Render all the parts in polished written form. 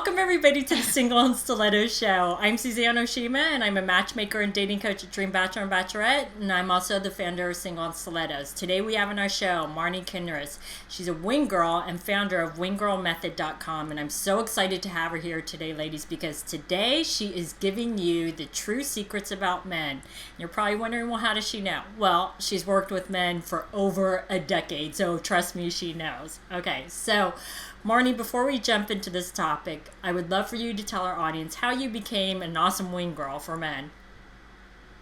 Welcome everybody to the Single and Stilettos Show. I'm Suzanne Oshima and I'm a matchmaker and dating coach at Dream Bachelor and Bachelorette, and I'm also the founder of Single and Stilettos. Today we have on our show Marni Kinrys. She's a wing girl and founder of winggirlmethod.com, and I'm so excited to have her here today, ladies, because today she is giving you the true secrets about men. You're probably wondering, well, how does she know? Well, she's worked with men for over a decade, so trust me, she knows. Okay, so Marni, before we jump into this topic, I would love for you to tell our audience how you became an awesome wing girl for men.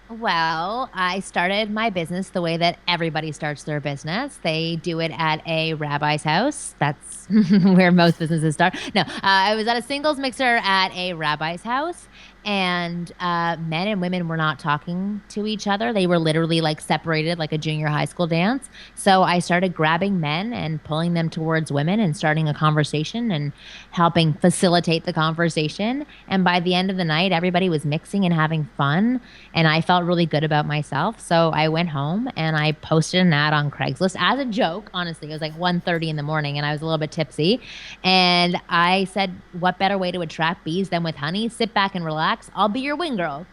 Well, I started my business the way that everybody starts their business. They do it at a rabbi's house. That's where most businesses start. No, I was at a singles mixer at a rabbi's house, and men and women were not talking to each other. They were literally like separated like a junior high school dance. So I started grabbing men and pulling them towards women and starting a conversation and helping facilitate the conversation. And by the end of the night, everybody was mixing and having fun. And I felt really good about myself. So I went home and I posted an ad on Craigslist as a joke. Honestly, it was like 1:30 in the morning and I was a little bit tipsy. And I said, what better way to attract bees than with honey? Sit back and relax. I'll be your wing girl.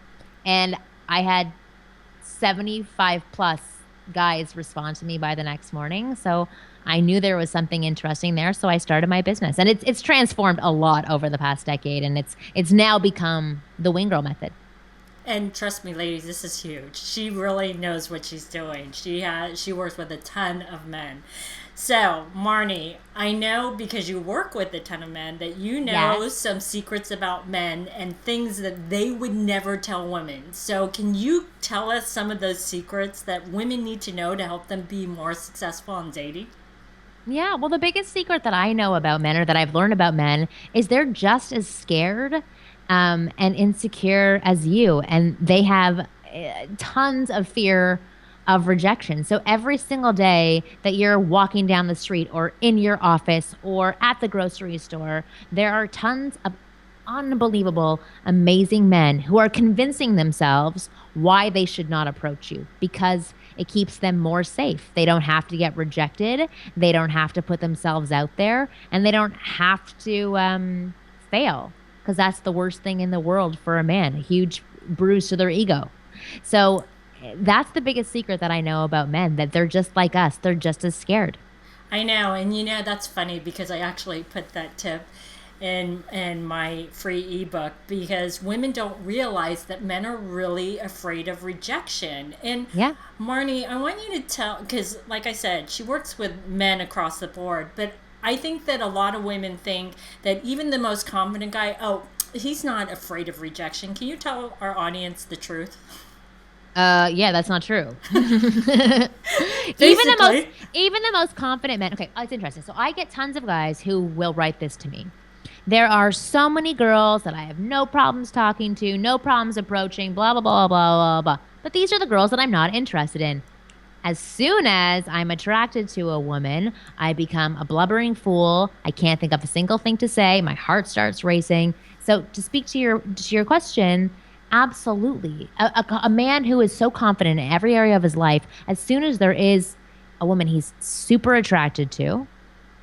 And I had 75 plus guys respond to me by the next morning. So I knew there was something interesting there. So I started my business. And it's transformed a lot over the past decade. And it's now become the wing girl method. And trust me, ladies, this is huge. She really knows what she's doing. She works with a ton of men. So, Marni, I know because you work with a ton of men that you know Yes. some secrets about men and things that they would never tell women. So, can you tell us some of those secrets that women need to know to help them be more successful in dating? Yeah. Well, the biggest secret that I know about men or that I've learned about men is they're just as scared and insecure as you. And they have tons of fear of rejection. So every single day that you're walking down the street or in your office or at the grocery store, there are tons of unbelievable, amazing men who are convincing themselves why they should not approach you because it keeps them more safe. They don't have to get rejected. They don't have to put themselves out there, and they don't have to fail because that's the worst thing in the world for a man, a huge bruise to their ego. So that's the biggest secret that I know about men, that they're just like us. They're just as scared. I know, and that's funny because I actually put that tip in my free ebook because women don't realize that men are really afraid of rejection. And Yeah. Marni, I want you to tell, because like I said, she works with men across the board, but I think that a lot of women think that even the most confident guy, oh, he's not afraid of rejection. Can you tell our audience the truth? Yeah, that's not true. Basically. Even the most confident men. Okay, it's interesting. So I get tons of guys who will write this to me. There are so many girls that I have no problems talking to, no problems approaching, blah blah blah blah blah blah. But these are the girls that I'm not interested in. As soon as I'm attracted to a woman, I become a blubbering fool. I can't think of a single thing to say. My heart starts racing. So to speak to your question, absolutely. A man who is so confident in every area of his life, as soon as there is a woman he's super attracted to,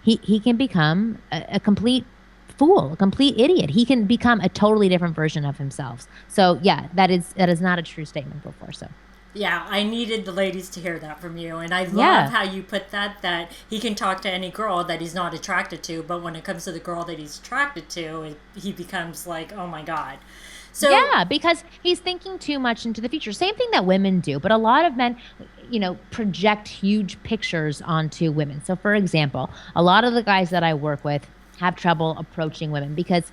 he can become a complete fool, a complete idiot. He can become a totally different version of himself. So yeah, that is not a true statement before. So Yeah, I needed the ladies to hear that from you. And I love yeah. how you put that he can talk to any girl that he's not attracted to, but when it comes to the girl that he's attracted to, he becomes like, oh my God. So, Yeah, because he's thinking too much into the future. Same thing that women do, but a lot of men, project huge pictures onto women. So, for example, a lot of the guys that I work with have trouble approaching women because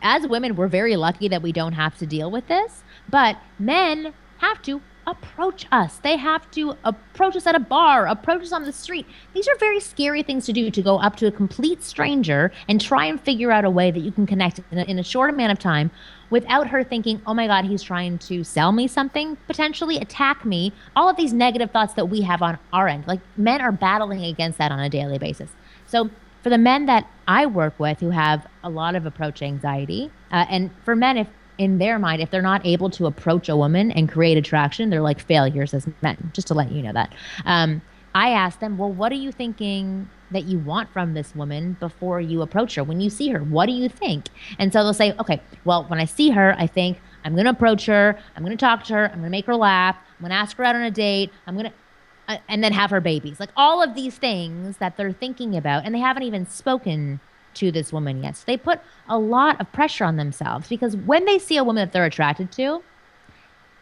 as women, we're very lucky that we don't have to deal with this, but men have to approach us. They have to approach us at a bar, approach us on the street. These are very scary things to do, to go up to a complete stranger and try and figure out a way that you can connect in a short amount of time without her thinking, oh my God, he's trying to sell me something, potentially attack me. All of these negative thoughts that we have on our end. Like, men are battling against that on a daily basis. So for the men that I work with who have a lot of approach anxiety, and for men, if in their mind, if they're not able to approach a woman and create attraction, they're like failures as men, just to let you know that. I ask them, well, what are you thinking that you want from this woman before you approach her? When you see her, what do you think? And so they'll say, okay, well, when I see her, I think I'm going to approach her. I'm going to talk to her. I'm going to make her laugh. I'm going to ask her out on a date. And then have her babies. Like all of these things that they're thinking about, and they haven't even spoken to this woman yet. So they put a lot of pressure on themselves because when they see a woman that they're attracted to,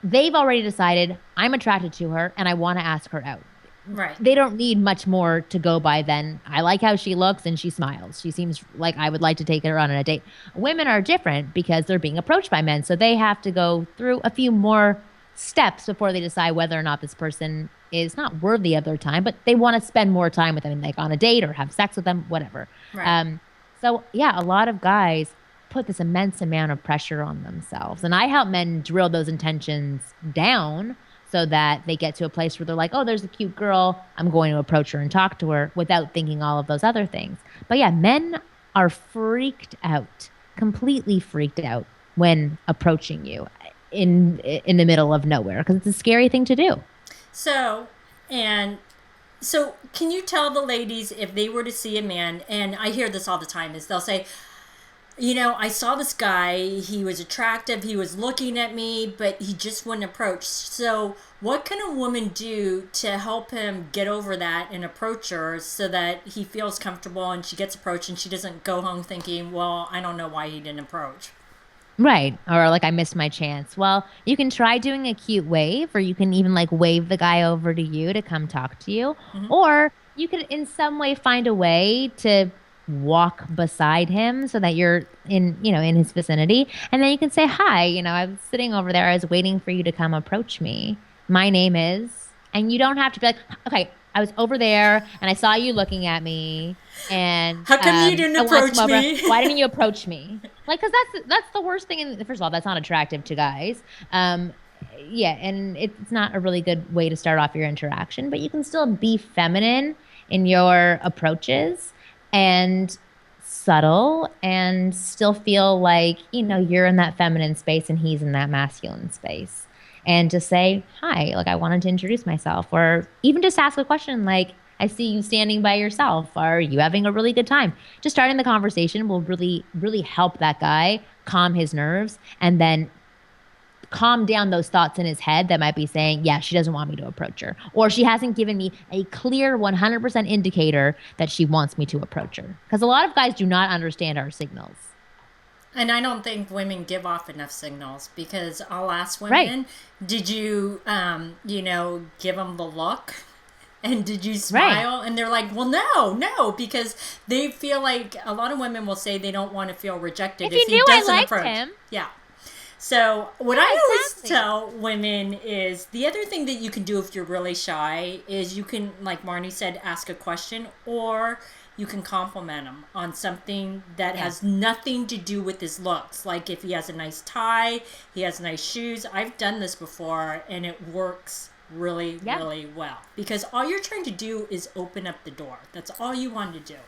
they've already decided I'm attracted to her and I want to ask her out. Right. They don't need much more to go by than I like how she looks and she smiles. She seems like I would like to take her on a date. Women are different because they're being approached by men. So they have to go through a few more steps before they decide whether or not this person is not worthy of their time, but they want to spend more time with them, like on a date or have sex with them, whatever. Right. So yeah, a lot of guys put this immense amount of pressure on themselves. And I help men drill those intentions down so that they get to a place where they're like, oh, there's a cute girl. I'm going to approach her and talk to her without thinking all of those other things. But yeah, men are freaked out, completely freaked out when approaching you in the middle of nowhere because it's a scary thing to do. So, and so can you tell the ladies if they were to see a man, and I hear this all the time, is they'll say, I saw this guy, he was attractive, he was looking at me, but he just wouldn't approach. So what can a woman do to help him get over that and approach her so that he feels comfortable and she gets approached and she doesn't go home thinking, well, I don't know why he didn't approach? Right. Or like I missed my chance. Well, you can try doing a cute wave, or you can even like wave the guy over to you to come talk to you. Mm-hmm. Or you could in some way find a way to walk beside him so that you're in his vicinity. And then you can say, hi, I was sitting over there. I was waiting for you to come approach me. My name is, and you don't have to be like, okay, I was over there and I saw you looking at me and how come you didn't approach me? Why didn't you approach me? Like, because that's the worst thing. First of all, that's not attractive to guys. Yeah, and it's not a really good way to start off your interaction, but you can still be feminine in your approaches and subtle and still feel like, you're in that feminine space and he's in that masculine space. And just say, hi, like I wanted to introduce myself, or even just ask a question like, I see you standing by yourself. Are you having a really good time? Just starting the conversation will really, really help that guy calm his nerves and then calm down those thoughts in his head that might be saying, yeah, she doesn't want me to approach her. Or she hasn't given me a clear 100% indicator that she wants me to approach her. Because a lot of guys do not understand our signals. And I don't think women give off enough signals because I'll ask women, Right. did you, give them the look? And did you smile? Right. And they're like, well, no, because they feel like a lot of women will say they don't want to feel rejected if he doesn't approach. Him. Yeah. So what I always tell women is the other thing that you can do if you're really shy is you can, like Marni said, ask a question, or you can compliment him on something that has nothing to do with his looks. Like if he has a nice tie, he has nice shoes. I've done this before and it works really, really well. Because all you're trying to do is open up the door. That's all you want to do.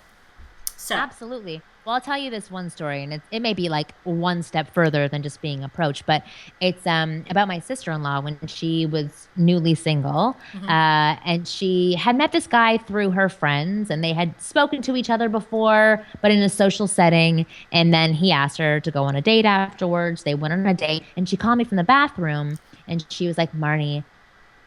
So Absolutely. Well, I'll tell you this one story, and it may be like one step further than just being approached, but it's about my sister-in-law when she was newly single, and she had met this guy through her friends, and they had spoken to each other before, but in a social setting, and then he asked her to go on a date afterwards. They went on a date, and she called me from the bathroom, and she was like, Marni,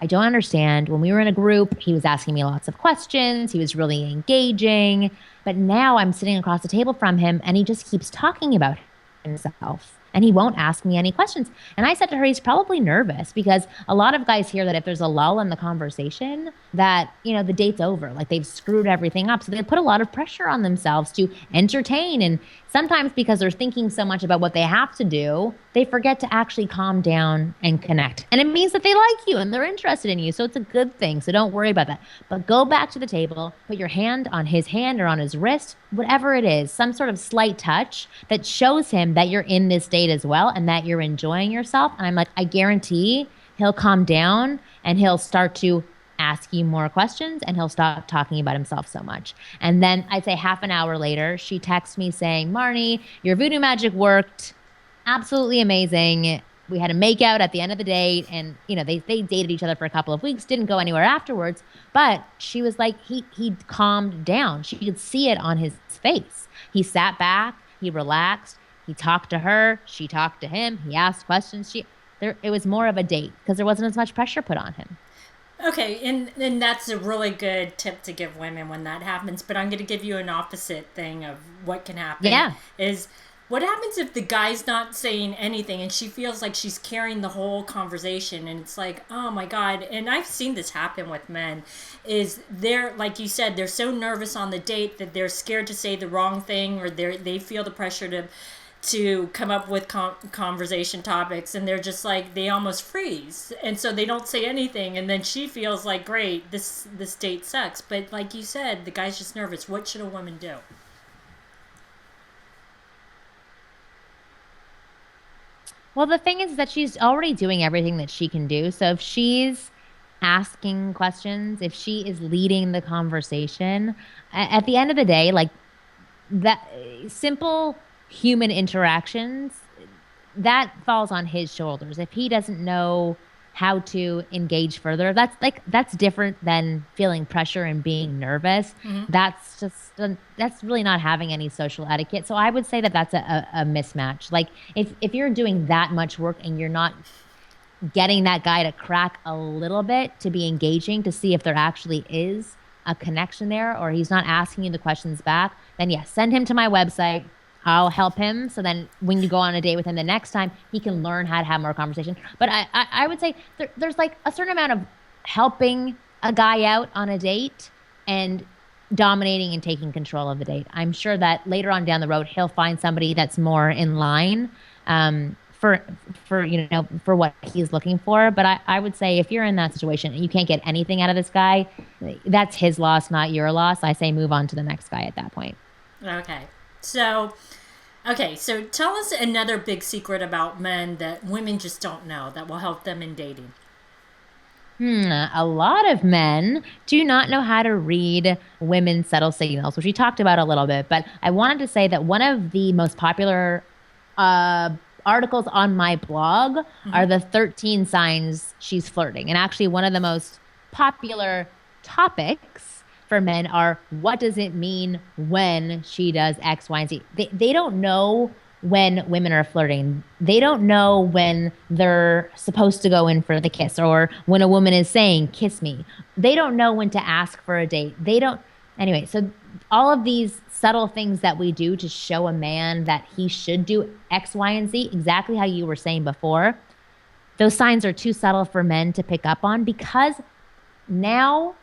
I don't understand. When we were in a group, he was asking me lots of questions. He was really engaging. But now I'm sitting across the table from him and he just keeps talking about himself. And he won't ask me any questions. And I said to her, he's probably nervous because a lot of guys hear that if there's a lull in the conversation, that, the date's over. Like they've screwed everything up. So they put a lot of pressure on themselves to entertain. And sometimes because they're thinking so much about what they have to do, they forget to actually calm down and connect. And it means that they like you and they're interested in you. So it's a good thing. So don't worry about that. But go back to the table, put your hand on his hand or on his wrist, whatever it is, some sort of slight touch that shows him that you're in this date as well and that you're enjoying yourself. And I'm like, I guarantee he'll calm down and he'll start to ask you more questions and he'll stop talking about himself so much. And then I'd say half an hour later, she texts me saying, Marni, your voodoo magic worked. Absolutely amazing. we had a make out at the end of the date, and they dated each other for a couple of weeks, didn't go anywhere afterwards. But she was like, he calmed down. She could see it on his face. He sat back, he relaxed, he talked to her, she talked to him, he asked questions. It was more of a date because there wasn't as much pressure put on him. Okay, and that's a really good tip to give women when that happens. But I'm going to give you an opposite thing of what can happen Yeah. is what happens if the guy's not saying anything and she feels like she's carrying the whole conversation and it's like, oh my God. And I've seen this happen with men is they're, like you said, they're so nervous on the date that they're scared to say the wrong thing or they feel the pressure to come up with conversation topics and they're just like they almost freeze and so they don't say anything and then she feels like great this date sucks but like you said the guy's just nervous. What should a woman do? Well, the thing is that she's already doing everything that she can do. So if she's asking questions, if she is leading the conversation, at the end of the day, like that simple human interactions, that falls on his shoulders. If he doesn't know how to engage further, that's different than feeling pressure and being nervous. Mm-hmm. That's really not having any social etiquette. So I would say that that's a mismatch. Like if you're doing that much work and you're not getting that guy to crack a little bit to be engaging to see if there actually is a connection there or he's not asking you the questions back, then yes, send him to my website. I'll help him. So then when you go on a date with him the next time, he can learn how to have more conversation. But I would say there's like a certain amount of helping a guy out on a date and dominating and taking control of the date. I'm sure that later on down the road, he'll find somebody that's more in line for for what he's looking for. But I would say if you're in that situation and you can't get anything out of this guy, that's his loss, not your loss. I say move on to the next guy at that point. Okay. So tell us another big secret about men that women just don't know that will help them in dating. A lot of men do not know how to read women's subtle signals, which we talked about a little bit. But I wanted to say that one of the most popular articles on my blog Mm-hmm. are the 13 signs she's flirting. And actually, one of the most popular topics for men are what does it mean when she does X, Y, and Z? They don't know when women are flirting. They don't know when they're supposed to go in for the kiss or when a woman is saying, kiss me. They don't know when to ask for a date. They don't. Anyway, so all of these subtle things that we do to show a man that he should do X, Y, and Z, exactly how you were saying before, those signs are too subtle for men to pick up on because now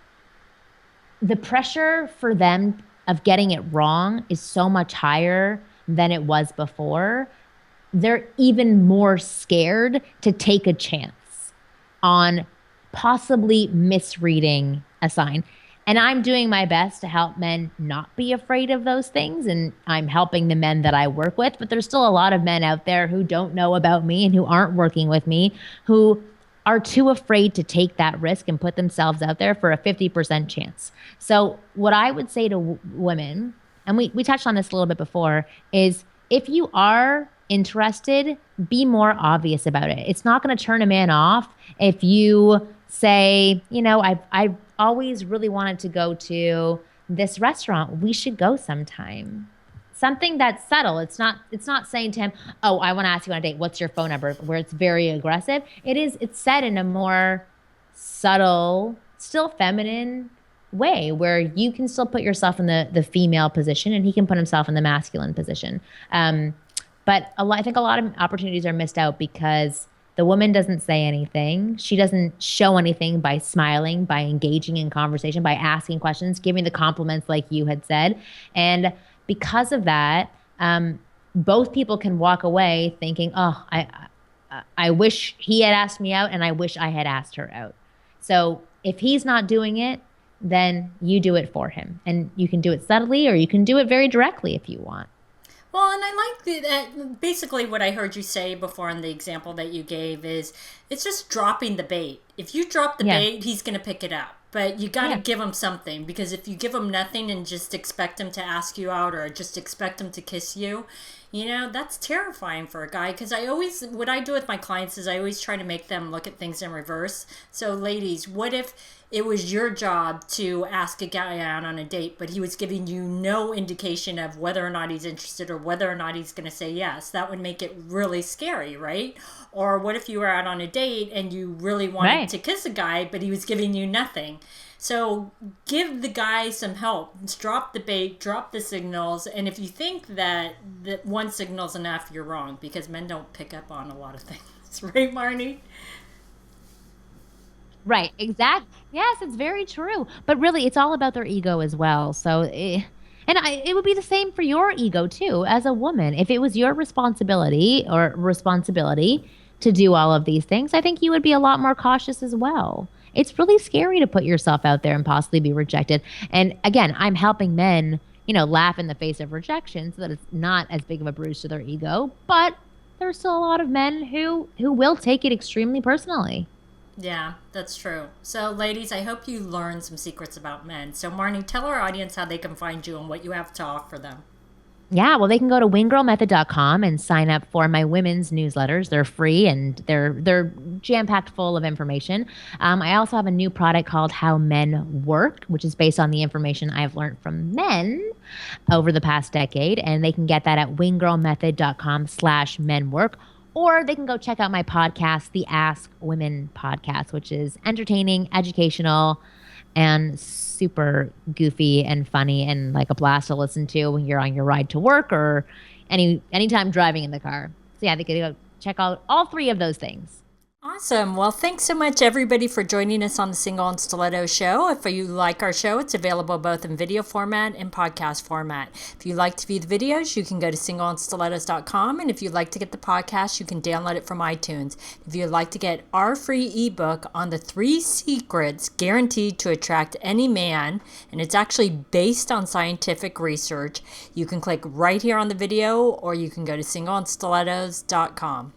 the pressure for them of getting it wrong is so much higher than it was before. They're even more scared to take a chance on possibly misreading a sign. And I'm doing my best to help men not be afraid of those things. And I'm helping the men that I work with. But there's still a lot of men out there who don't know about me and who aren't working with me, who are too afraid to take that risk and put themselves out there for a 50% chance. So what I would say to women, and we touched on this a little bit before, is if you are interested, be more obvious about it. It's not going to turn a man off if you say, I've always really wanted to go to this restaurant. We should go sometime. Something that's subtle. It's not saying to him, "Oh, I want to ask you on a date. What's your phone number?" where it's very aggressive. It's said in a more subtle, still feminine way where you can still put yourself in the female position and he can put himself in the masculine position. But I think a lot of opportunities are missed out because the woman doesn't say anything. She doesn't show anything by smiling, by engaging in conversation, by asking questions, giving the compliments like you had said. And because of that, both people can walk away thinking, oh, I wish he had asked me out and I wish I had asked her out. So if he's not doing it, then you do it for him. And you can do it subtly or you can do it very directly if you want. Well, and I like that. Basically, what I heard you say before in the example that you gave is it's just dropping the bait. If you drop the Yeah. bait, he's going to pick it up. But you got to Yeah. give him something, because if you give him nothing and just expect him to ask you out or just expect him to kiss you, that's terrifying for a guy. Because what I do with my clients is I always try to make them look at things in reverse. So, ladies, what if it was your job to ask a guy out on a date, but he was giving you no indication of whether or not he's interested or whether or not he's going to say yes? That would make it really scary, right? Or what if you were out on a date and you really wanted Right. to kiss a guy, but he was giving you nothing? So give the guy some help. Drop the bait, drop the signals, and if you think that one signal's enough, you're wrong, because men don't pick up on a lot of things. Right, Marnie? Right. Exact. Yes, it's very true. But really, it's all about their ego as well. It would be the same for your ego too, as a woman. If it was your responsibility to do all of these things, I think you would be a lot more cautious as well. It's really scary to put yourself out there and possibly be rejected. And again, I'm helping men, laugh in the face of rejection so that it's not as big of a bruise to their ego. But there's still a lot of men who will take it extremely personally. Yeah, that's true. So, ladies, I hope you learned some secrets about men. So, Marnie, tell our audience how they can find you and what you have to offer them. Yeah, well, they can go to wingirlmethod.com and sign up for my women's newsletters. They're free and they're jam packed full of information. I also have a new product called How Men Work, which is based on the information I've learned from men over the past decade, and they can get that at wingirlmethod.com/menwork. Or they can go check out my podcast, the Ask Women podcast, which is entertaining, educational, and super goofy and funny and like a blast to listen to when you're on your ride to work or anytime driving in the car. So yeah, they could go check out all three of those things. Awesome. Well, thanks so much, everybody, for joining us on the Single and Stiletto Show. If you like our show, it's available both in video format and podcast format. If you'd like to view the videos, you can go to singleandstilettos.com. And if you'd like to get the podcast, you can download it from iTunes. If you'd like to get our free ebook on the 3 secrets guaranteed to attract any man, and it's actually based on scientific research, you can click right here on the video, or you can go to singleandstilettos.com.